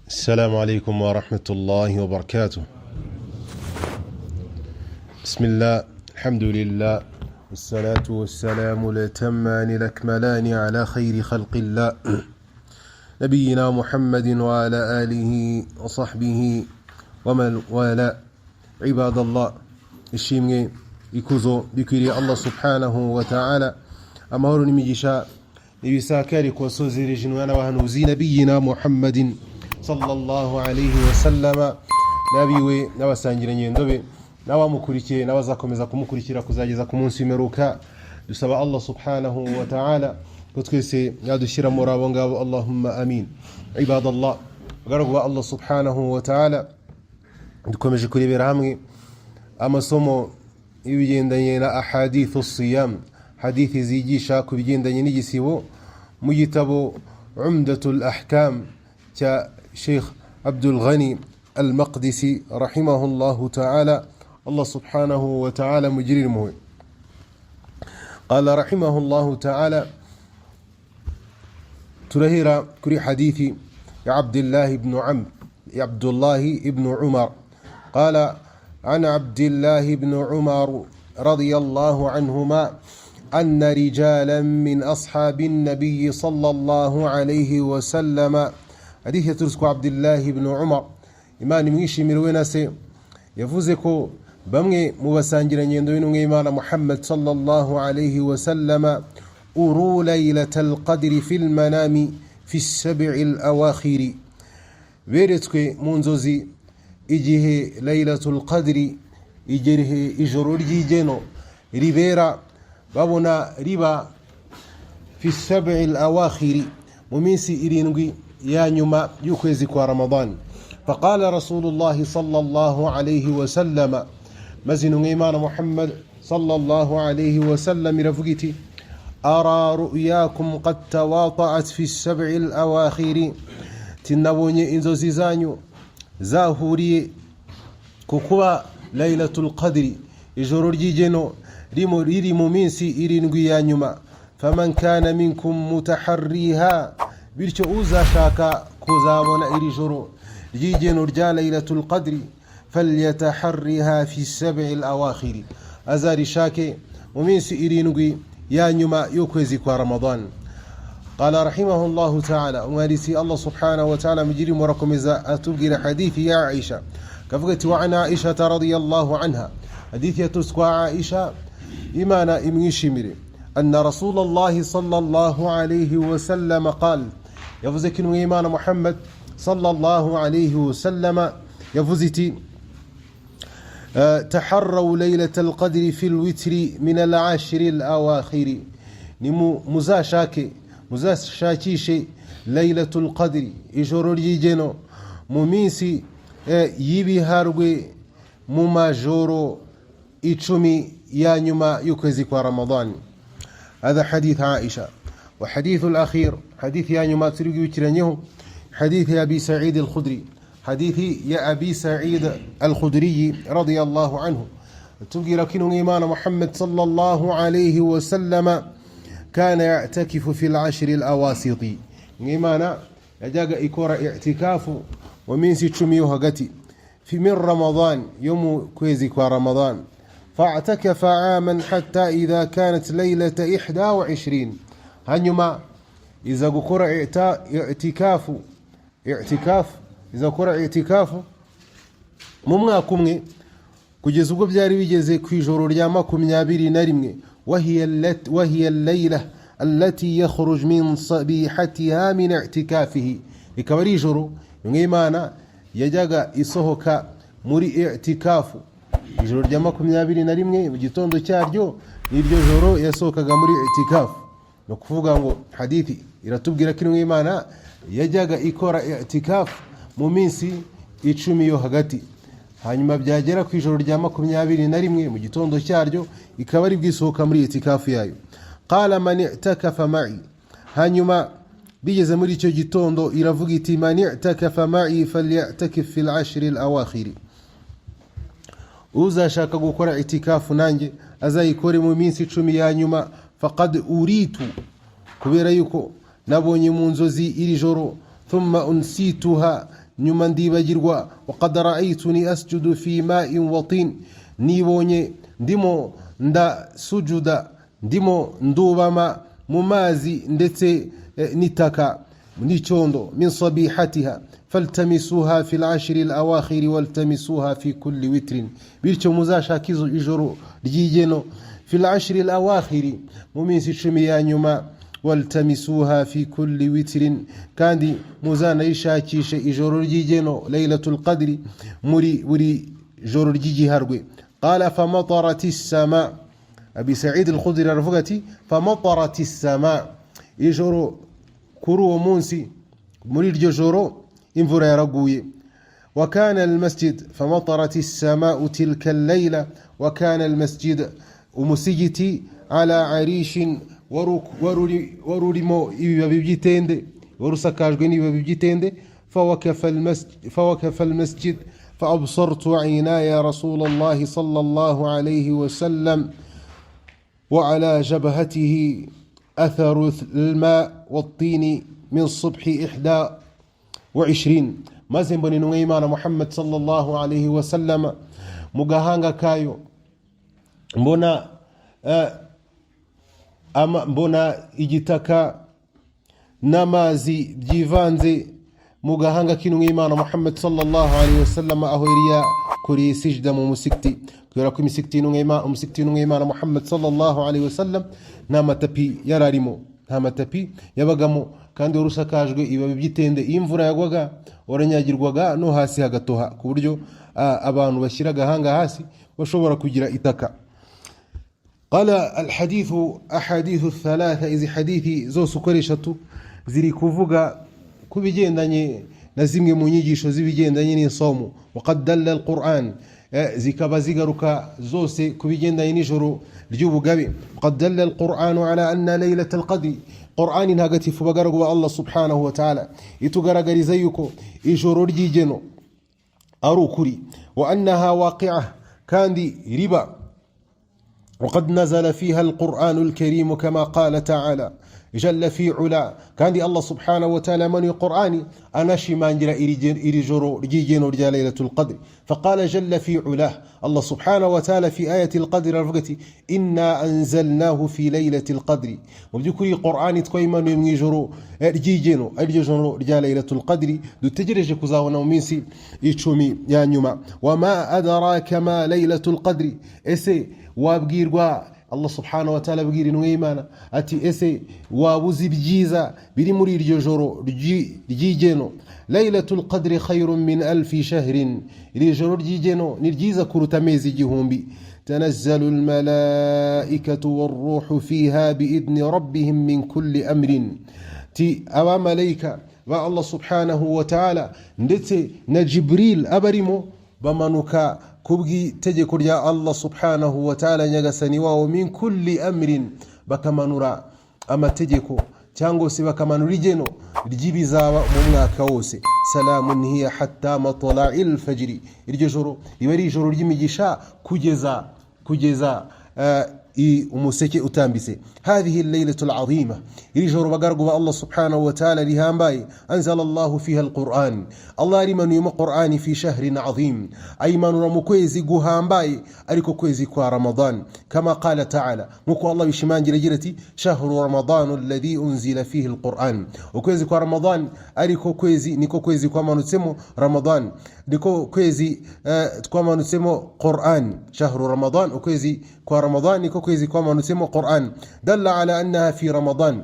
السلام عليكم ورحمة الله وبركاته. بسم الله، الحمد لله، والصلاة والسلام الأتمان الأكملان على خير خلق الله نبينا محمد وعلى آله وصحبه ومن والاه. عباد الله، ishimwe ikuzo bikwiriye Allah subhanahu wa ta'ala, amahoro n'imigisha ibisakari kubasozereje n'abahanuzi nabiyina Muhammadin sallallahu alayhi wa sallama, nabiwe n'abasangira nyendobe n'abamukurikiye n'abazakomeza kumukurikira kuzageza ku munsi w'imperuka. Dusaba Allah subhanahu wa ta'ala ko twese yadushyira muri abo ngabo, Allahumma amin. Ibadallah, bagaragu Allah subhanahu wa ta'ala, dukomeje kurebera hamwe amasomo ibigendanye na ahadithu siyam, hadithi zigisha ku bigendanye n'igisibo mu gitabo Umdatul Ahkam cya Sheikh Abdul Ghani Al-Maqdisi rahimahullahu ta'ala. Allah subhanahu wa ta'ala mujiril muwe. Qala rahimahullahu ta'ala, turahira kuri hadithi ya Abdullah ibn Umar. Qala عن عبد الله بن عمر رضي الله عنهما أن رجالا من أصحاب النبي صلى الله عليه وسلم. حديث يترسك عبد الله بن عمر إيمان ميشي مروينسي يفوزكو بمغي مبسانجرين يندوين إيمان محمد صلى الله عليه وسلم أروا ليلة القدر في المنام في السبع الأواخر. بيرتكي منزوزي igihe laylatul qadri, igihe ijoro ry'igeno ribera, babona riba fi sab'il awakhiri, mu minsi irindwi ya nyuma y'ukwezi kwa Ramadan. Faqala Rasulullah sallallahu alayhi wa sallam, mazinu ng'imana Muhammad sallallahu alayhi wa sallam irafugiti, ara ru'yakum qad tawata'at fi sab'il awakhiri, tinabonye inzozi zanyu zahuriye kukuba laylatul qadri, ijoro ry'igeno riri mu minsi irindwi ya nyuma. Faman kana minkum mutaharriha, bityo uzashaka kuzabona iri joro ry'igeno rya laylatul qadri, falyataharriha fi sab'il awakhir, azarishake mu minsi irindwi ya nyuma y'ukwezi kwa Ramadan. قال رحمه الله تعالى، ومالسي الله سبحانه وتعالى مجري مركمزة أتبقى حديث يا عائشة كفقت وعن عائشة رضي الله عنها، حديث يتسكى عائشة إيمانا إمني شمري أن رسول الله صلى الله عليه وسلم قال، يفزك إيمان محمد صلى الله عليه وسلم يفزتي تحروا ليلة القدر في الوتر من العشر الأواخر، نمو مزاشاكي muzashakishe laylatul qadri, ijoro ry'igeno mu minsi y'ibiharwe mu majoro 10 ya nyuma y'ukwezi kwa Ramadan. هذا حديث عائشة. وحديث الأخير حديث يا nyuma turigwikiranyeho حديث أبي سعيد الخدري، حديث يا أبي سعيد الخدري رضي الله عنه، تبقي لكن إيمان محمد صلى الله عليه وسلم كان يعتكف في العشر الأواسط. إيمانا يجاق إكورا اعتكاف ومن ستشميو هقتي في من رمضان، يوم كويزك ورمضان. فاعتكف عاما حتى إذا كانت ليلة 21. هنما إذا كورا اعتكاف إذا كورا اعتكاف ممناكم kugeza ubwo byari bigeze ku ijoro rya 21. وهي الليلة التي يخرج من صبيحتها من اعتكافه، ikabari ijoro y'Imana yajaga isohoka muri i'tikafu, ijoro rya 21 mu gitondo cyaryo niryo joro yasohokaga muri i'tikafu. No kuvuga ngo hadithi iratubwira ko y'Imana yajaga ikora i'tikafu mu minsi 10 yo hagati, hanyuma byagera ku ijoro rya 21 mu gitondo cyaryo ikaba ari bwisohoka muri itikafu yayo. Qala man i'takafa ma'i, hanyuma bigeze muri icyo gitondo iravuga iti man i'takafa ma'i falyatakif fil 10 al-awakhir, uzashaka gukora itikafu nanjye azayikore mu minsi 10 ya nyuma. Faqad uritu, kubera yuko nabonye mu nzozi iri joro, thumma unsituha, nyuma ndibagirwa waqad ra'aytuni asjudu fi ma'in wa tin nibonye ndimo nda sujuda ndimo ndubama mu mazi ndetse nitaka nicondo min sabihatiha faltamisuha fil ashri al awakhir waltamisuha fi kulli witrin bityo muzashakizo ijoro ryigeno fil ashri al awakhir mu minsi 10 ya nyuma waltamisuha fi kulli witrin kandi muzana yishakishe ijoro ryigeno laylatul qadri muri joro ryigiharwe qala famatarat as-sama abi sa'id al-khudri arfugati famatarat as-sama ijoro kuri uwo munsi muri iryo joro imvura yaraguye وكان المسجد فمطرت السماء تلك الليلة وكان المسجد ومسجتي على عريش وروريمو ibibabi by'itende warusakajwe n'ibibabi by'itende فوقف المسجد فأبصرت عيناي رسول الله صلى الله عليه وسلم وعلى جبهته أثر الماء والطين من صبح 21 maze mbona intumwa y'Imana Muhammad sallallahu alayhi wa sallam mu gahanga kayo mbona igitaka n'amazi byivanze mu gahanga k'intumwa y'Imana Muhammad sallallahu alayhi wa sallam aho yari kuri sijda mu musikiti kubera ko umusikiti n'umwa y'Imana Muhammad sallallahu alayhi wa sallam nta matapi yararimo nta matapi yabagamo kandi urusakajwe ibibabi by'itende imvura yagwaga waranyagirwaga no hasi hagatoha ku buryo abantu bashyira gahanga hasi bashobora kugira itaka. Qala alhadith ahadithu thalatha izi hadithi zose uko eshatu ziri kuvuga kubigendanye na zimwe mu nyigisho zibigendanye n'insomo waqad dalla alquran zikaba zigaruka zose kubigendanye n'ijoro ry'ubugabe qad dalla alquran ala anna laylatul qadri Qur'ani ntagatifu bagaragu Allah subhanahu wa ta'ala itugaragariza yuko ijoro ry'igeno ari ukuri wa annaha waqi'ah kandi riba وقد نزل فيها القرآن الكريم كما قال تعالى جل في علا كان الله سبحانه وتعالى من القرآن أنا شمان إرجرو رجيجين رجال ليلة القدر فقال جل في علا الله سبحانه وتعالى في آية القدر الفقتي إنا أنزلناه في ليلة القدر وبذكر القرآن تقيما يجرو رجيجين رجال ليلة القدر دو تجرج كزاونا ومنسي يتشومي يانيما وما أدراك ما ليلة القدر إسي وابقيروا Allah subhanahu wa ta'ala bwira intumwa y'Imana ati ese wabuzi byiza biri muri iryo joro ry'igeno laylatul qadri khayrun min alf shahrin iri joro ry'igeno ni ryiza kuruta amezi igihumbi tanazzalu almalaikatu warruhu fiha biidni rabbihim min kulli amrin ti aba malaika ba Allah subhanahu wa ta'ala ndetse na Jibril abarimo bamanuka kubwi tegeko rya Allah subhanahu wa ta'ala nyagasani wao min kulli amrin bakamanura amategeko cyangwa se bakamanura igeno ry'ibizaba mu mwaka wose salamun hiya hatta matla'il fajr iryo joro ibari joro ry'imigisha kugeza umuseke utambise هذه الليلة العظيمة يجور بقرقوا الله سبحانه وتعالى لهامباي أنزل الله فيها القرآن الله لمن يوم قرآن في شهر عظيم أي من رمكويزي قهامباي أريكو كويزي كوا رمضان كما قال تعالى مكو الله بشمان جلجلتي شهر رمضان الذي أنزل فيه القرآن وكويزي كوا رمضان أريكو كويزي نيكو كويزي كوا ما نسمو رمضان نيكو كويزي كوا ما نسمو قرآن شهر رمضان وكويزي كوا رمضان نيكو كويزي كوا ما نسمو قرآن دل على أنها في رمضان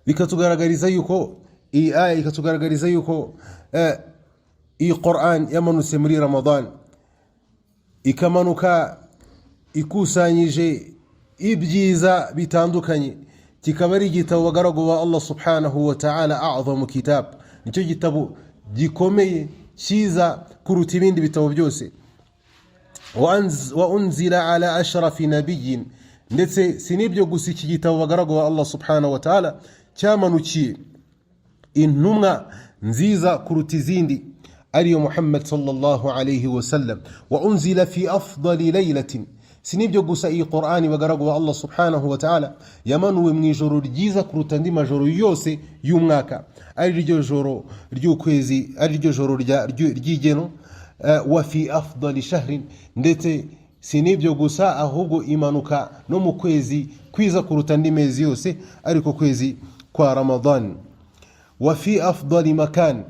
bikatugaragariza yuko iyi aya ikatugaragariza yuko iyi Qur'an yamanutse muri Ramadan ikamanuka ikusanyije ibyiza bitandukanye kikaba ari igitabo bagaragu ba Allah subhanahu wa ta'ala a'zamu kitab nicyo gitabo gikomeye cyiza kuruta ibindi bitabo byose wa unzila ala ashrafi nabiyyin ndetse sinibyo gusa iki gitabo bagaragu ba Allah subhanahu wa ta'ala cyamanukiye intumwa nziza kuruta izindi ariyo Muhammad sallallahu alayhi wa sallam wa unzila fi afdali laylatin sinibyo gusa iyi Qur'ani bagaragu wa Allah subhanahu wa ta'ala yamanuwe mu ijoro ryiza kuruta andi majoro yose y'umwaka, ari ryo joro ry'ukwezi, ari ryo joro ry'igeno, wa fi afdali shahrin, ndetse sinibyo gusa ahubwo imanuka no mu kwezi kwiza kuruta andi mezi yose, ariko kwezi kwa Ramadan. Wa fi afdali makan,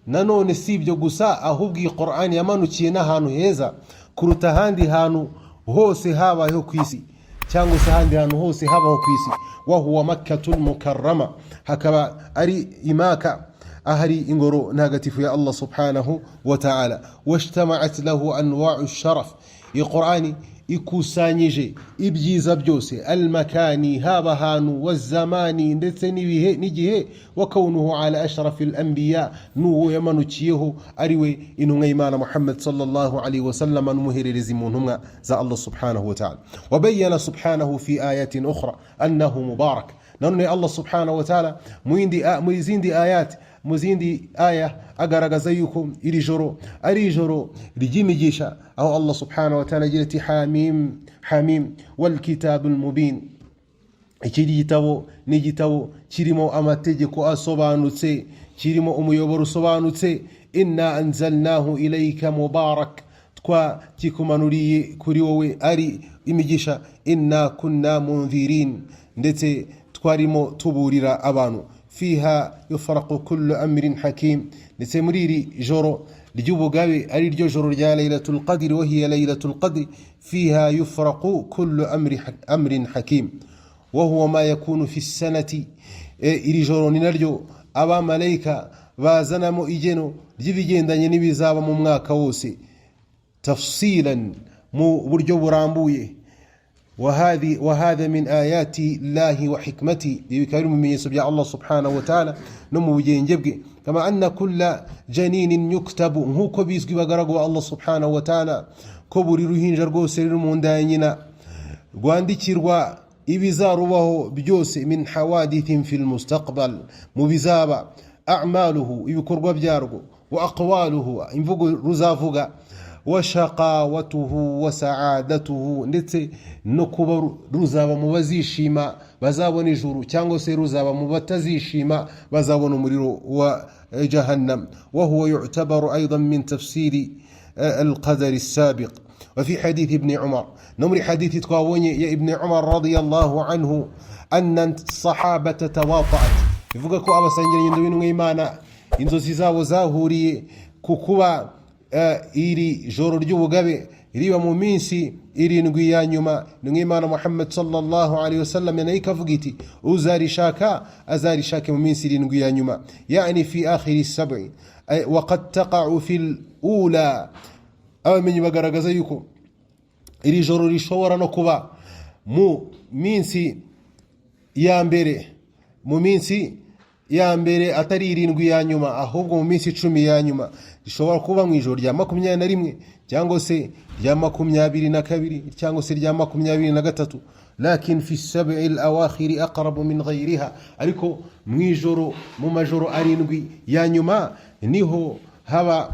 nanone sibyo gusa ahubwo iyi Qur'ani yamanukiye n'ahantu heza kuruta handi hantu hose habaho kwisi, cyangwa se handi hantu hose habaho kwisi. Wa huwa Makkatul Mukarrama, hakaba ari imaka ahari ingoro ntagatifu ya Allah subhanahu wa ta'ala. Washtama'at lahu anwa'u sharaf, iyi Qur'ani ikusanyije ibyiza byose, almakani, haba hantu, wazamani, ndetse n'igihe, wa kaunuhu ala ashrafil anbiya, nuwo yamanukiyeho ariwe intumwa y'Imana Muhammad sallallahu alaihi wasallam, n'umuhererezi mu ntumwa za Allah subhanahu wa ta'ala. Wa bayyana subhanahu fi ayatin ukhra annahu mubarak, nanone Allah subhanahu wa ta'ala mu zindi aya agaragaza yuko iri joro ari ijoro ry'imigisha, aho Allah subhanahu wa ta'ala agira ati hamim wal kitabul mubin, iki gitabo ni igitabo kirimo amategeko asobanutse, kirimo umuyoboro usobanutse. Inna anzalnahu ilayka mubarak, twa kikumanuriye kuri wowe ari imigisha. Inna kunna munzirin, ndetse twarimo tuburira abantu. Fiha yufraqu kullu amrin hakim, ndetse muri iri joro ry'ubugabe ari ryo joro rya Laylatul Qadr, wa hiya Laylatul Qadr, fiha yufraqu kullu amrin hakim wa huwa ma yakunu fi sanati. Iri joro ni naryo abamarayika bazanamo igeno ry'ibigendanye n'ibizaba mu mwaka wose, tafsilan, mu buryo burambuye. وهذا من آيات الله وحكمته، بكلام من يسبح الله سبحانه وتعالى نمو بجنجبه. كما أن كل جنين يكتب، هو كبيس بغرغو الله سبحانه وتعالى كبر روحين جرغو سرير مندانينا غوانديكيروا ibizarubaho byose, min hawadithin fil mustaqbal, mu bizaba, a'maluhu, ibikorwa byarwo, wa aqwaluhu, imvugo ruzavuga, wa shaqawatuhu wa sa'adatuhu, ndetse no kuba ruzaba mu bazishima bazabona ijuru, cyangwa se ruzaba mu batazishima bazabona umuriro wa jahannam. Wa huwa yu'tabaru aidan min tafsiri al-qadar as-sabiq. وفي حديث ابن عمر، نمر حديث تقاوني يا ابن عمر رضي الله عنه، أن الصحابة تواطأت، يفوقكو أبا سنجل يندوين غيمانا إنزو سيزاو زاهوري كوكوا إيري جور رجو غابي ريوا ممينسي إيري نغيان يما نغيمانا محمد صلى الله عليه وسلم ينايكا فقيتي أزاري شاكا ممينسي نغيان يما، يعني في آخر السبع، وقد تقع في الأولى. Abamenyi bagaragaza yuko iri joro rishobora no kuba mu minsi ya mbere atari irindwi ya nyuma, ahubwo mu minsi 10 ya nyuma. Rishobora kuba mu ijoro rya 21 cyangwa se rya 22 cyangwa se rya 23. Lakin fi as-sab'i al-awakhir aqrab min ghayriha, ariko mu ijoro, mu majoro arindwi ya nyuma niho haba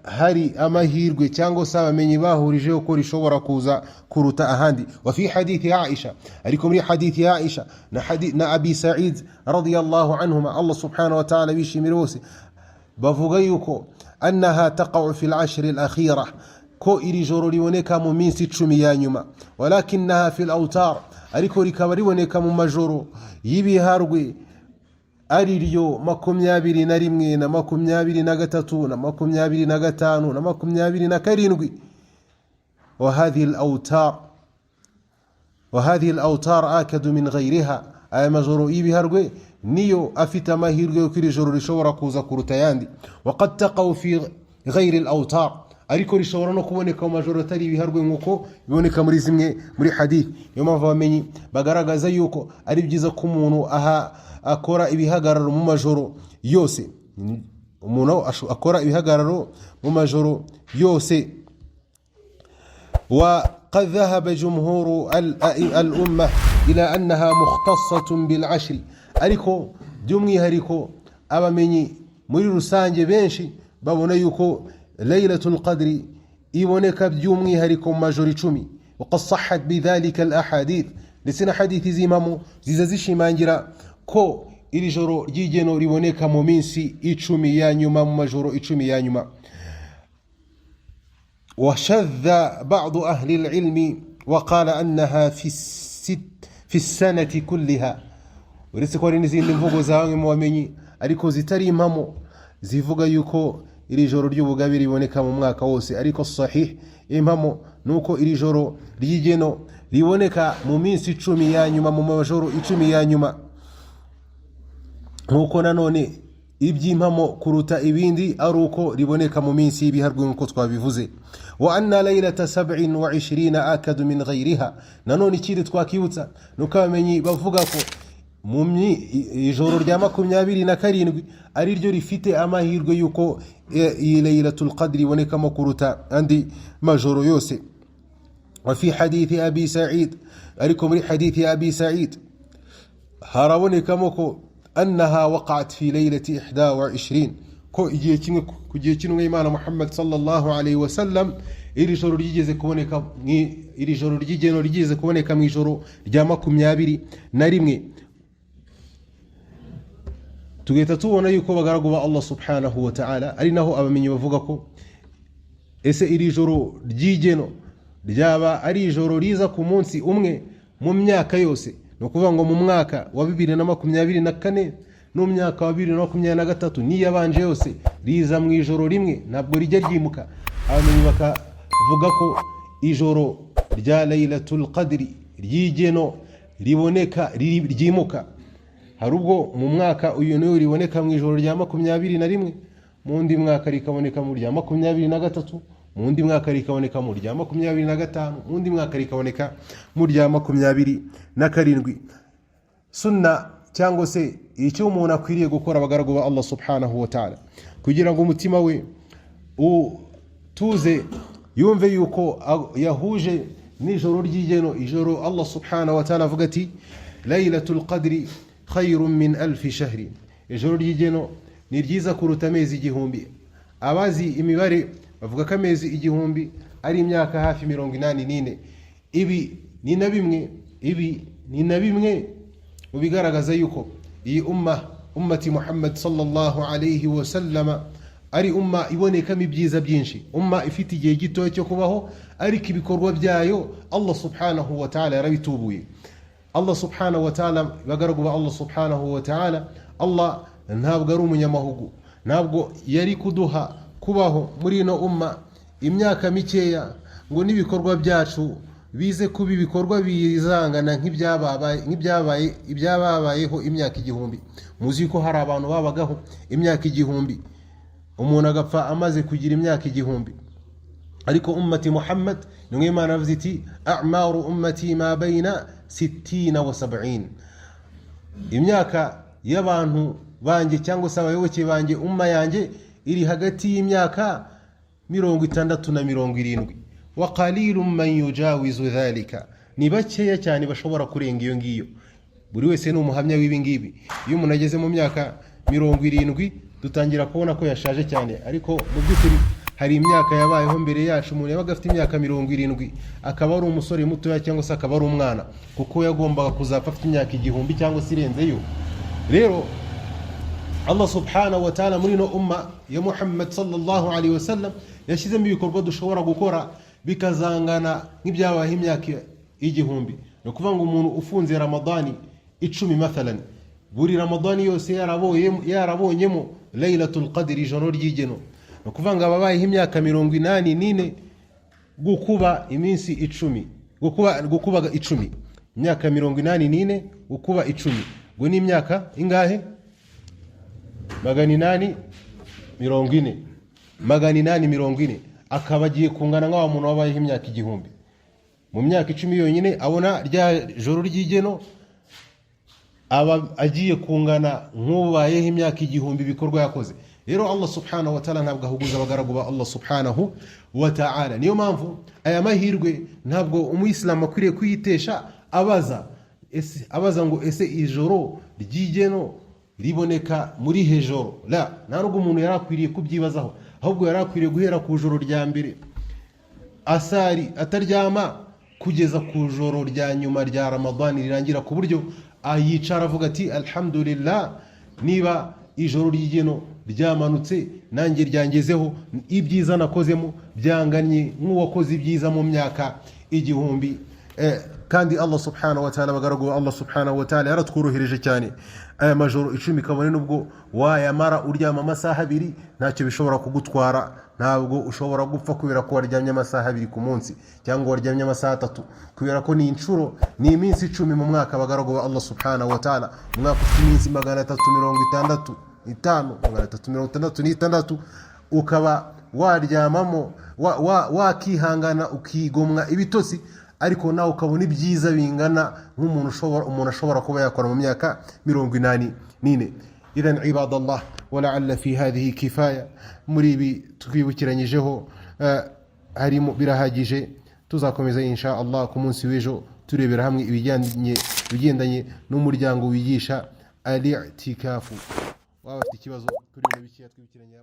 hari amahirwe, cyangwa se abamenyi bahurije uko rishobora kuza kuruta ahandi. Wa fi hadithi Aisha, ariko muri hadithi Aisha na Abi Sa'id radiyallahu anhuma, Allah subhanahu wa ta'ala bishimira bose, bavuga yuko annaha taqa'u fi al-ashr al-akhira, ko iri joro riboneka mu minsi 10 ya nyuma. Walakinaha fi al-awtar, ariko rikaba riboneka mu majoro y'ibiharwe, ari ryo 21 na 23 na 25 na 27. وهذه الأوتار آكد من غيرها، aya majoro y'ibiharwe niyo afite amahirwe yo kuri joro rishobora kuza kuruta yandi. وقد تقوا في غير الأوتار، ariko rishobora no kuboneka mu majoro atari ibiharwe nkuko biboneka muri zimwe muri hadith. Yo mpamvu bamenyi bagaragaza yuko ari byiza ko umuntu akora ibihagararo mu majoro yose, umuntu akora ibihagararo mu majoro yose. وقد ذهب جمهور الأمة إلى أنها مختصة بالعشر، ariko by'umwihariko abamenyi muri rusange benshi babona yuko Laylatul Qadri iboneka by'umwihariko mu majoro 10. وقد صحت بذلك الأحاديث لسنا حديث زيمامو زيزازيشي مانجرا كو iri joro ry'igeno riboneka mu minsi 10 ya nyuma mu majoro 10 ya nyuma. وشذ بعض أهل العلم وقال أنها في السنة كلها. uretse ko hari n'izindi mvugo zawe mu bamenyi ariko zitari impamo zivuga yuko iri joro ry'ubugabe riboneka mu mwaka wose, ariko sahih impamo nuko iri joro ry'igeno riboneka mu minsi 10 ya nyuma mu majoro 10 ya nyuma. Nkuko nanone iby'impamo kuruta ibindi ari uko riboneka mu minsi y'ibiharwe nkuko twabivuze. Wa anna laylata 27 akadu min ghayriha. Nanone ikindi twakibutsa nuko abamenyi bavuga ko mu ijoro rya 27 ari ryo rifite amahirwe yuko iyi laylatul qadri ibonekamo kuruta andi majoro yose. Wa fi hadith Abi Sa'id, ariko muri hadith ya Abi Sa'id harabonekamo ko أنها وقعت في ليلة 21 كو igihe kimwe Imana Muhammad sallallahu alayhi wa sallam iri joro ryigeze kuboneka iri joro ry'igeno ryigeze kuboneka mu ijoro rya 21. Tugeta tubona yuko bagaragu ba Allah subhanahu wa ta'ala ari naho abamenyi bavuga ko ese iri joro ry'igeno ryaba ari ijoro riza ku munsi umwe mu myaka yose, no kuvuga ngo mu mwaka wa 2024 no mu myaka wa 2023 ni yabanje yose riza mu ijoro rimwe, ntabwo rijya ryimuka. Abamenyi bakavuga ko ijoro rya Laylatul Qadri ry'igeno riboneka ryimuka, hari ubwo mu mwaka uyu niyo riboneka mu ijoro rya 21, mu ndi mwaka rikaboneka mu rya 23, mu ndi mwaka rikaboneka mu rya 25, mu ndi mwaka rikaboneka mu rya 27. Sunna cyangwa se icyo umuntu akwiriye gukora abagaragu ba Allah subhanahu wa ta'ala kugira ngo umutima we tuze yumve yuko yahuje n'ijoro ry'igeno. Ijoro Allah subhanahu wa ta'ala avuga ati Laylatul Qadri khayrun min 1000 shahrin. Ijoro ry'igeno ni ryiza kuruta amezi 1000. Abazi imibare bavuga ko amezi 1000 ari imyaka hafi 84. Ibi ni na bimwe ubigaragaza yuko iyi ummati Muhammad sallallahu alayhi wa sallam ari umma ibonekamo ibyiza byinshi, umma ifite igihe gito cyo kubaho, ariko ibikorwa byayo Allah subhanahu wa ta'ala yarabitubuye. Allah subhanahu wa ta'ala bagaragu ba Allah subhanahu wa ta'ala, Allah ntabwo ari umunyamahugu, ntabwo yari kuduha kubaho muri ino umma imyaka mikeya ngo n'ibikorwa byacu bize kuba ibikorwa bizangana nk'ibyabayeho imyaka 1000. Muzi ko hari abantu babagaho imyaka 1000, umuntu agapfa amaze kugira imyaka 1000, ariko ummati Muhammad nimwe Imana avuze iti a'maru ummati ma bayna 60 wa 70. Imyaka y'abantu banjye cyangwa se abayoboke banjye umma yanjye iri hagati y'imyaka 60 na 70. Wa qalilum man yujawizu dhalika, ni bakeya cyane bashobora kurenga iyo ngiyo. Buri wese ni umuhamya w'ibi ngibi. Iyo umuntu ageze mu myaka 70 dutangira kubona ko yashaje cyane, ariko mu by'ukuri hari imyaka yabayeho mbere yacu umuntu yabaga afite imyaka 70 akaba ari umusore muto cyangwa se akaba ari umwana, kuko yagombaga kuzapfa afite imyaka 1000 cyangwa se irenzeyo. Rero Allah subhanahu wa ta'ala muri no umma ya Muhammad sallallahu alaihi wasallam yashizemo ibikorwa dushobora gukora bikazangana nk'ibyabaye imyaka 1000. No kuvuga ngo umuntu ufunze Ramadani 10 mathalan, buri Ramadani yose yarabonyemo Laylatul Qadri ijoro ry'igeno, no kuvuga ngo ababaye imyaka 84 gukuba iminsi 10, gukuba 10, imyaka 84 gukuba 10 ngo ni imyaka ingahe? 840. Akaba agiye kungana nk'aho umuntu wabaye imyaka 1000. Mu myaka 10 yonyine abona rya joro ry'igeno aba agiye kungana nk'ubaye imyaka 1000 bikorwa yakoze. Rero Allah subhanahu wa ta'ala ntabwo ahuguza abagaragu ba Allah subhanahu wa ta'ala. Niyo mpamvu aya mahirwe ntabwo umuyisilamu akwiriye kuyitesha abaza ngo ese ijoro ry'igeno riboneka muri hejoro. La, ntabwo umuntu yarakwiriye kubyibazaho, ahubwo yarakwiriye guhera ku joro rya mbere asari ataryama kugeza ku joro rya nyuma rya Ramadani rirangira, ku buryo ayicara avuga ati alhamdulillah, niba ijoro ry'igeno ryamanutse nanjye ryangezeho, ibyiza nakozemo byanganye nk'uwakoze ibyiza mu myaka igihumbi. Kandi Allah subhanahu wa ta'ala, bagaragu Allah subhanahu wa ta'ala yaratworohereje cyane. Aya majoro 10 kabone nubwo wayamara uryama amasaha 2 ntacyo bishobora kugutwara, ntabwo ushobora gupfa kubera ko waryamye amasaha 2 ku munsi cyangwa waryamye amasaha 3, kubera ko ni inshuro, ni iminsi 10 mu mwaka, bagaragu Allah subhanahu wa ta'ala. Umwaka ufite iminsi 366 ukaba waryamamo wakihangana ukigomwa ibitosi, ariko nawe ukabona ibyiza bingana nk'umuntu ashobora kuba yakora mu myaka 84. Idhan ibadallah, wala'alla fi hadhihi kifaya, muri ibi twibukiranyijeho harimo birahagije. Tuzakomeza insha Allah ku munsi w'ejo turebera hamwe ibigendanye n'umuryango wigisha al-i'tikafu. Waba afite ikibazo kuri bino bikiya twibukiranye